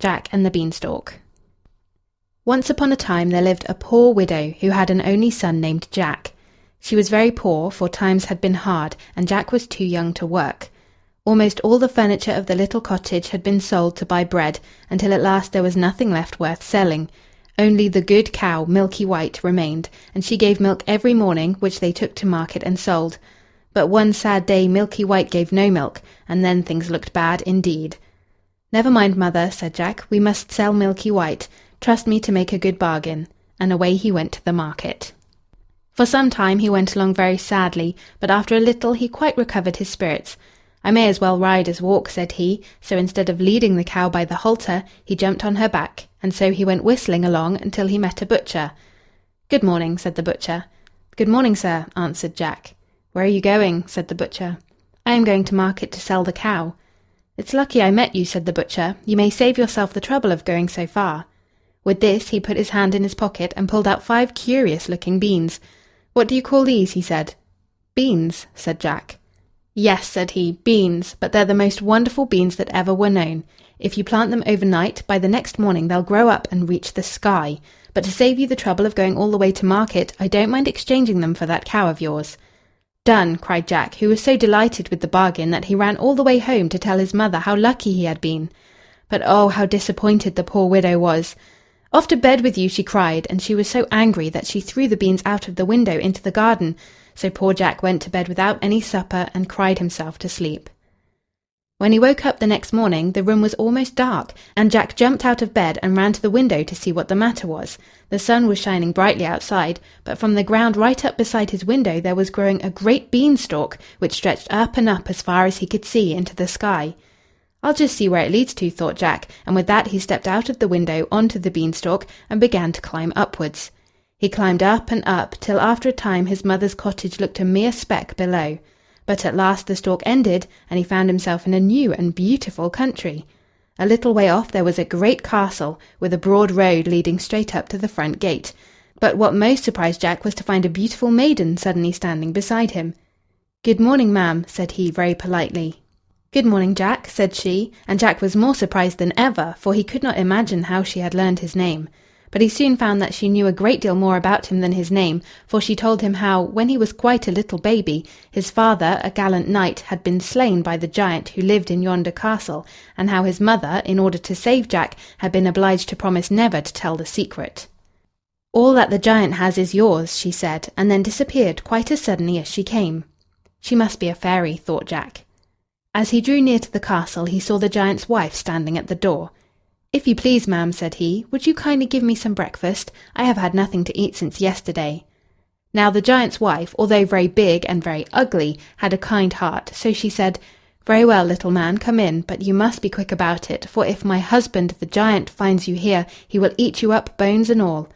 Jack and the Beanstalk. Once upon a time there lived a poor widow who had an only son named Jack. She was very poor, for times had been hard, and Jack was too young to work. Almost all the furniture of the little cottage had been sold to buy bread, until at last there was nothing left worth selling. Only the good cow, Milky White, remained, and she gave milk every morning, which they took to market and sold. But one sad day Milky White gave no milk, and then things looked bad indeed. "Never mind, mother," said Jack, "we must sell Milky White. Trust me to make a good bargain." And away he went to the market. For some time he went along very sadly, but after a little he quite recovered his spirits. "I may as well ride as walk," said he, so instead of leading the cow by the halter, he jumped on her back, and so he went whistling along until he met a butcher. "Good morning," said the butcher. "Good morning, sir," answered Jack. "Where are you going?" said the butcher. "I am going to market to sell the cow." "It's lucky I met you," said the butcher. "You may save yourself the trouble of going so far." With this he put his hand in his pocket and pulled out 5 curious-looking beans. "What do you call these?" he said. "Beans," said Jack. "Yes," said he, "beans, but they're the most wonderful beans that ever were known. If you plant them overnight, by the next morning they'll grow up and reach the sky. But to save you the trouble of going all the way to market, I don't mind exchanging them for that cow of yours." "Done," cried Jack, who was so delighted with the bargain that he ran all the way home to tell his mother how lucky he had been. But oh, how disappointed the poor widow was! "Off to bed with you," she cried, and she was so angry that she threw the beans out of the window into the garden. So poor Jack went to bed without any supper and cried himself to sleep. When he woke up the next morning, the room was almost dark, and Jack jumped out of bed and ran to the window to see what the matter was. The sun was shining brightly outside, but from the ground right up beside his window there was growing a great beanstalk, which stretched up and up as far as he could see into the sky. "I'll just see where it leads to," thought Jack, and with that he stepped out of the window onto the beanstalk and began to climb upwards. He climbed up and up, till after a time his mother's cottage looked a mere speck below. But at last the stalk ended, and he found himself in a new and beautiful country. A little way off there was a great castle, with a broad road leading straight up to the front gate. But what most surprised Jack was to find a beautiful maiden suddenly standing beside him. "Good morning, ma'am," said he very politely. "Good morning, Jack," said she, and Jack was more surprised than ever, for he could not imagine how she had learned his name. But he soon found that she knew a great deal more about him than his name, for she told him how, when he was quite a little baby, his father, a gallant knight, had been slain by the giant who lived in yonder castle, and how his mother, in order to save Jack, had been obliged to promise never to tell the secret. "All that the giant has is yours," she said, and then disappeared quite as suddenly as she came. "She must be a fairy," thought Jack. As he drew near to the castle, he saw the giant's wife standing at the door. "If you please, ma'am," said he, "would you kindly give me some breakfast? I have had nothing to eat since yesterday." Now the giant's wife, although very big and very ugly, had a kind heart, so she said, "Very well, little man, come in, but you must be quick about it, for if my husband, the giant, finds you here, he will eat you up, bones and all."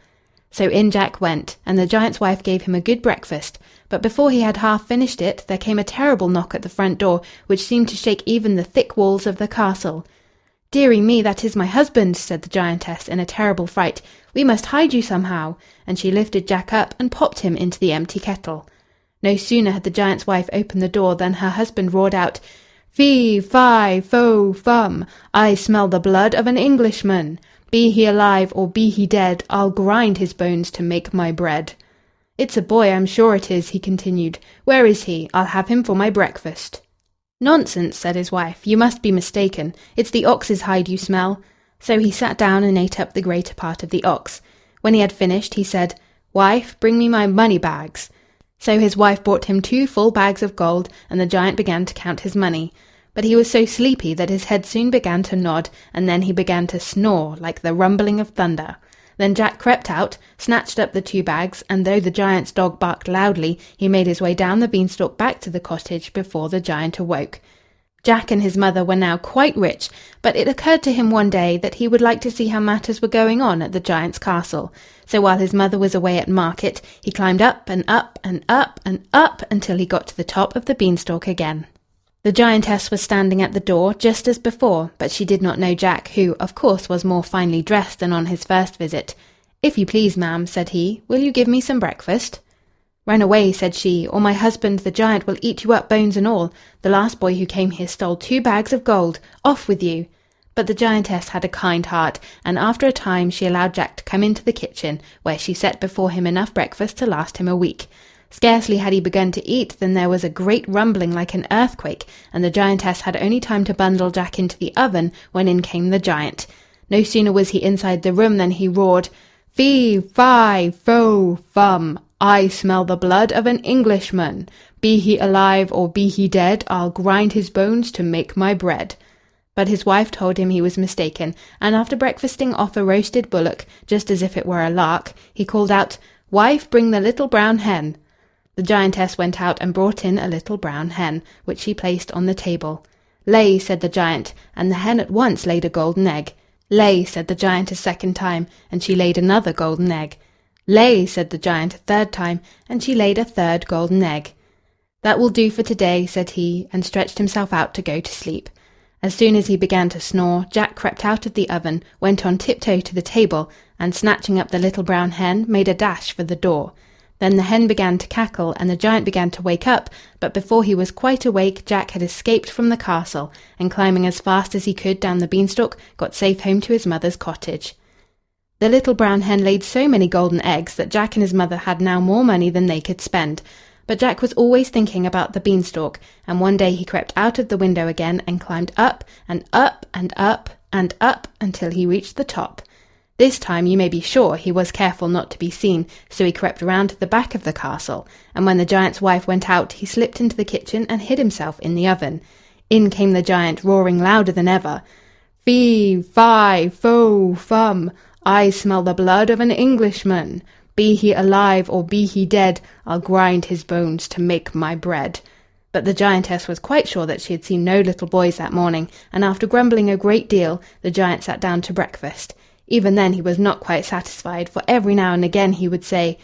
So in Jack went, and the giant's wife gave him a good breakfast. But before he had half finished it, there came a terrible knock at the front door, which seemed to shake even the thick walls of the castle. "Dearie me, that is my husband," said the giantess in a terrible fright. "We must hide you somehow." And she lifted Jack up and popped him into the empty kettle. No sooner had the giant's wife opened the door than her husband roared out, "Fee, fi, fo, fum, I smell the blood of an Englishman. Be he alive or be he dead, I'll grind his bones to make my bread." "It's a boy, I'm sure it is," he continued. "Where is he? I'll have him for my breakfast." "Nonsense," said his wife. "You must be mistaken. It's the ox's hide you smell." So he sat down and ate up the greater part of the ox. When he had finished, he said, "Wife, bring me my money bags." So his wife brought him 2 full bags of gold, and the giant began to count his money. But he was so sleepy that his head soon began to nod, and then he began to snore like the rumbling of thunder. Then Jack crept out, snatched up the 2 bags, and though the giant's dog barked loudly, he made his way down the beanstalk back to the cottage before the giant awoke. Jack and his mother were now quite rich, but it occurred to him one day that he would like to see how matters were going on at the giant's castle. So while his mother was away at market, he climbed up and up and up and up until he got to the top of the beanstalk again. The giantess was standing at the door just as before, but she did not know Jack, who, of course, was more finely dressed than on his first visit. "If you please, ma'am," said he, "will you give me some breakfast?" "Run away," said she, "or my husband, the giant, will eat you up, bones and all. The last boy who came here stole 2 bags of gold. Off with you." But the giantess had a kind heart, and after a time she allowed Jack to come into the kitchen, where she set before him enough breakfast to last him a week. Scarcely had he begun to eat than there was a great rumbling like an earthquake, and the giantess had only time to bundle Jack into the oven when in came the giant. No sooner was he inside the room than he roared, "Fee, fi, fo, fum, I smell the blood of an Englishman. Be he alive or be he dead, I'll grind his bones to make my bread." But his wife told him he was mistaken, and after breakfasting off a roasted bullock, just as if it were a lark, he called out, "Wife, bring the little brown hen." The giantess went out and brought in a little brown hen, which she placed on the table. "Lay," said the giant, and the hen at once laid a golden egg. "Lay," said the giant a second time, and she laid another golden egg. "Lay," said the giant a third time, and she laid a third golden egg. "That will do for today," said he, and stretched himself out to go to sleep. As soon as he began to snore, Jack crept out of the oven, went on tiptoe to the table, and snatching up the little brown hen, made a dash for the door. Then the hen began to cackle, and the giant began to wake up, but before he was quite awake, Jack had escaped from the castle, and climbing as fast as he could down the beanstalk, got safe home to his mother's cottage. The little brown hen laid so many golden eggs that Jack and his mother had now more money than they could spend. But Jack was always thinking about the beanstalk, and one day he crept out of the window again and climbed up and up and up and up until he reached the top. This time, you may be sure, he was careful not to be seen, so he crept round to the back of the castle, and when the giant's wife went out, he slipped into the kitchen and hid himself in the oven. In came the giant, roaring louder than ever. "Fee, fi, fo, fum, I smell the blood of an Englishman. Be he alive or be he dead, I'll grind his bones to make my bread." But the giantess was quite sure that she had seen no little boys that morning, and after grumbling a great deal, the giant sat down to breakfast. Even then he was not quite satisfied, for every now and again he would say,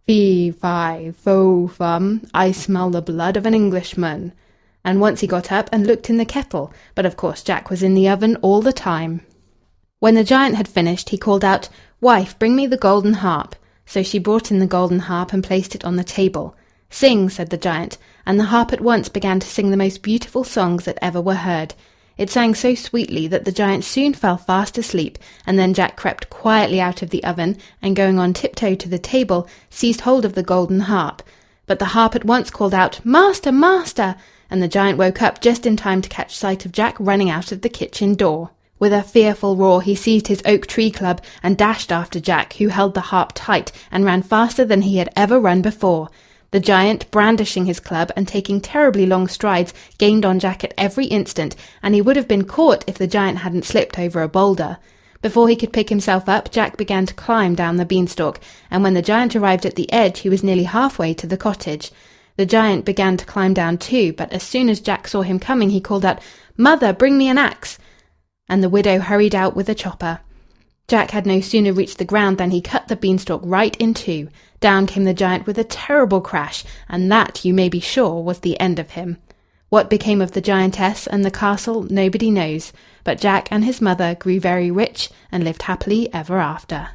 "Fee, fi, fo, fum, I smell the blood of an Englishman." And once he got up and looked in the kettle, but of course Jack was in the oven all the time. When the giant had finished, he called out, "Wife, bring me the golden harp." So she brought in the golden harp and placed it on the table. "Sing," said the giant, and the harp at once began to sing the most beautiful songs that ever were heard. It sang so sweetly that the giant soon fell fast asleep, and then Jack crept quietly out of the oven, and going on tiptoe to the table, seized hold of the golden harp. But the harp at once called out, "Master, master!" and the giant woke up just in time to catch sight of Jack running out of the kitchen door. With a fearful roar, he seized his oak tree club and dashed after Jack, who held the harp tight and ran faster than he had ever run before. The giant, brandishing his club and taking terribly long strides, gained on Jack at every instant, and he would have been caught if the giant hadn't slipped over a boulder. Before he could pick himself up, Jack began to climb down the beanstalk, and when the giant arrived at the edge, he was nearly halfway to the cottage. The giant began to climb down too, but as soon as Jack saw him coming, he called out, "Mother, bring me an axe!" And the widow hurried out with a chopper. Jack had no sooner reached the ground than he cut the beanstalk right in two. Down came the giant with a terrible crash, and that, you may be sure, was the end of him. What became of the giantess and the castle nobody knows, but Jack and his mother grew very rich and lived happily ever after.